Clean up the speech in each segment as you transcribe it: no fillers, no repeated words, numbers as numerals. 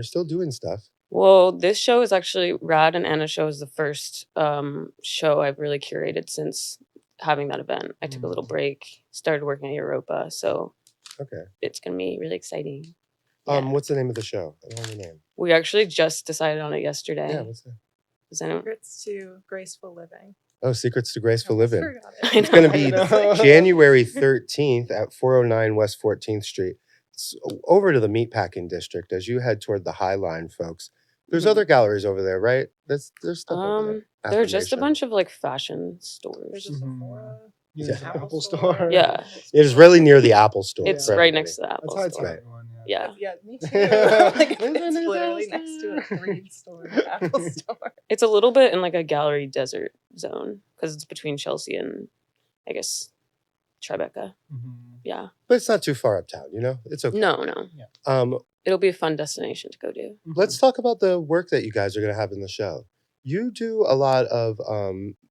still doing stuff. Well, this show is actually Rad and Anna's show is the first show I've really curated since having that event. I took a little break, started working at Europa, so it's gonna be really exciting. Yeah. What's the name of the show? I don't know the name. We actually just decided on it yesterday. Yeah, what's that? Does anyone? Secrets to Graceful Living. Oh, Secrets to Graceful Living. It's going to be January 13th at 409 West 14th Street. It's over to the Meatpacking District as you head toward the High Line, folks. There's other galleries over there, right? There's stuff over there. There are just a bunch of like fashion stores. There's a Sephora. Yeah, Apple Store. Yeah. It is really near the Apple Store. It's right next to the Apple That's Store. how it's Right. Yeah. Yeah, me too. Like, it's literally next to a green store, Apple Store. It's a little bit in like a gallery desert zone because it's between Chelsea and I guess Tribeca. Yeah. But it's not too far uptown, you know? It's okay. No. Yeah. It'll be a fun destination to go to. Let's talk about the work that you guys are going to have in the show. You do a lot of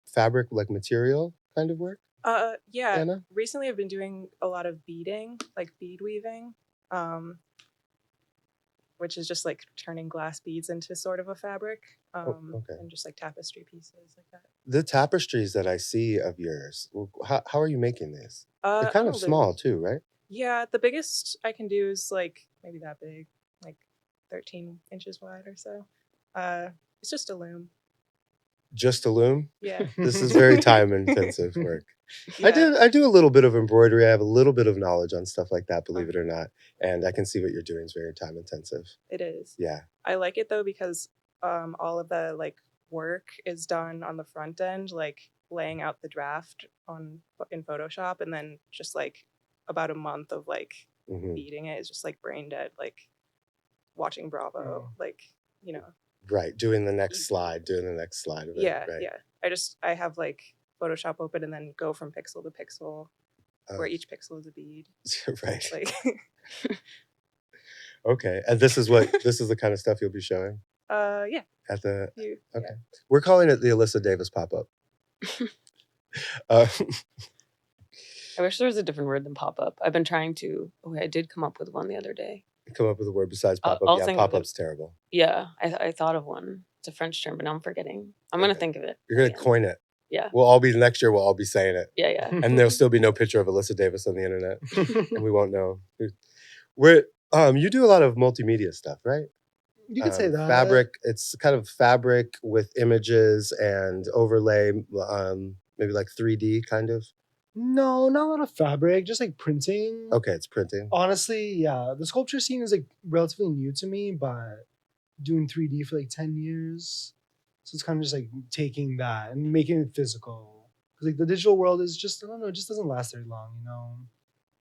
fabric, like material kind of work? Yeah. Anna? Recently I've been doing a lot of beading, like bead weaving, which is just like turning glass beads into sort of a fabric, and just like tapestry pieces like that. The tapestries that I see of yours, how are you making these? They're kind of small too, right? Yeah, the biggest I can do is like maybe that big, like 13 inches wide or so. It's just a loom. Just a loom? Yeah. This is very time intensive work. Yeah. I do a little bit of embroidery. I have a little bit of knowledge on stuff like that, believe it or not. And I can see what you're doing is very time intensive. It is. Yeah. I like it though because all of the like work is done on the front end, like laying out the draft in Photoshop, and then just like about a month of like beating it is just like brain dead, like watching Bravo, like, you know. Right, doing the next slide of it. Yeah, right? Yeah. I have like Photoshop open and then go from pixel to pixel, where each pixel is a bead. Right. Like. Okay, and this is the kind of stuff you'll be showing. Yeah. At the Yeah. We're calling it the Alyssa Davis pop-up. I wish there was a different word than pop-up. I've been trying to. Okay, I did come up with one the other day. Come up with a word besides pop-up. I'll Yeah, think of pop-up's terrible. Yeah, I thought of one. It's a French term, but now I'm forgetting. I'm gonna think of it. You're gonna coin it. Yeah. Next year we'll all be saying it. Yeah. And there'll still be no picture of Alyssa Davis on the internet. And we won't know. You do a lot of multimedia stuff, right? You could say that. Fabric, it's kind of fabric with images and overlay, maybe like 3D kind of. No, not a lot of fabric, just like printing. Okay, it's printing. Honestly, yeah. The sculpture scene is like relatively new to me, but doing 3D for like 10 years. So it's kind of just like taking that and making it physical. Because like the digital world is just, I don't know, it just doesn't last very long, you know?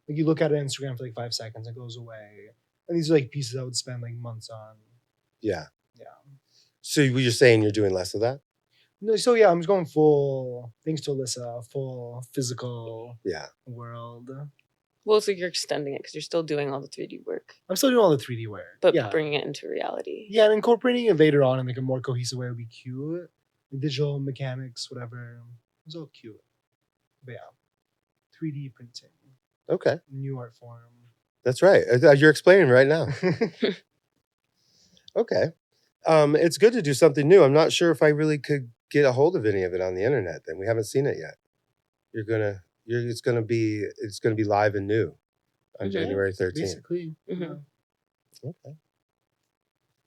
Like you look at an Instagram for like 5 seconds, it goes away. And these are like pieces I would spend like months on. Yeah. Yeah. So you're saying you're doing less of that? No, so yeah, I'm just going full, thanks to Alyssa, full physical world. Well, so you're extending it because you're still doing all the 3D work. I'm still doing all the 3D work. But bringing it into reality. Yeah, and incorporating it later on in like a more cohesive way would be cute. Like digital mechanics, whatever. It's all cute. But yeah, 3D printing. Okay. New art form. That's right. You're explaining right now. Okay. It's good to do something new. I'm not sure if I really could get a hold of any of it on the internet. Then we haven't seen it yet. It's gonna be live and new on January 13th. Basically. Okay.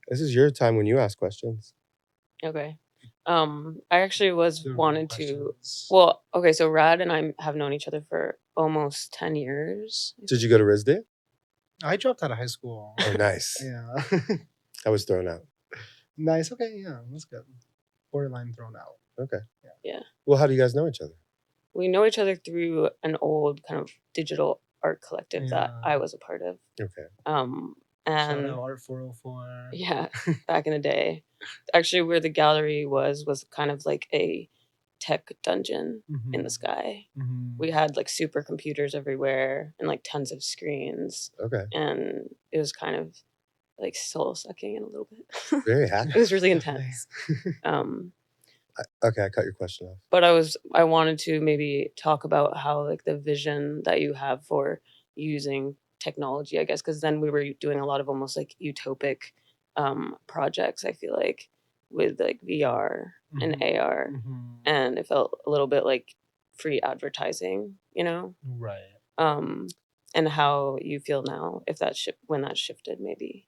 This is your time when you ask questions. Okay. I actually wanted to. Well, okay. So Rad and I have known each other for almost 10 years. Did you go to RISD? I dropped out of high school. Oh, nice. Yeah. I was thrown out. Nice. Okay. Yeah, that's good. Borderline thrown out. Okay. Yeah. Well, how do you guys know each other? We know each other through an old kind of digital art collective that I was a part of. Okay. And Shout out Art 404. Yeah, back in the day. Actually, where the gallery was kind of like a tech dungeon in the sky. We had like supercomputers everywhere and like tons of screens. Okay. And it was kind of like soul sucking in a little bit. Very happy. It was really intense. Okay, I cut your question off. But I wanted to maybe talk about how like the vision that you have for using technology, I guess, because then we were doing a lot of almost like utopic projects, I feel like, with like VR and AR, and it felt a little bit like free advertising, you know? Right. And how you feel now, if that when that shifted, maybe.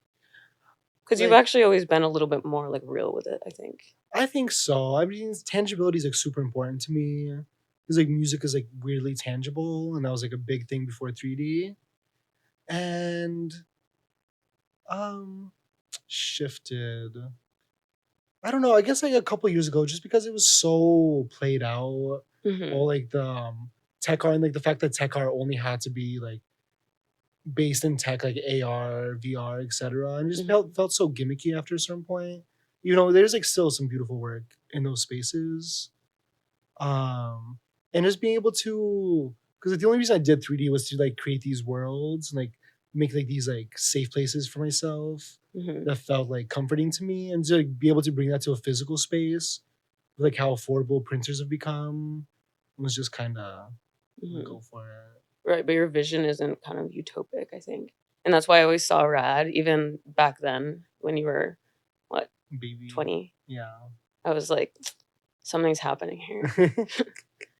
Because you've Like- actually always been a little bit more like real with it, I think. I think so. I mean, tangibility is like super important to me. Because like music is like weirdly tangible, and that was like a big thing before 3D. And shifted. I don't know. I guess like a couple years ago, just because it was so played out, all like the tech art and like the fact that tech art only had to be like based in tech, like AR, VR, etc. And it just felt so gimmicky after a certain point. You know, there's like still some beautiful work in those spaces. And just being able to, because like, the only reason I did 3D was to like create these worlds and like make like these like safe places for myself that felt like comforting to me, and to like, be able to bring that to a physical space, like how affordable printers have become, was just kind of go for it. Right, but your vision isn't kind of utopic, I think. And that's why I always saw Rad, even back then when you were, what, Baby. 20? Yeah. I was like, something's happening here.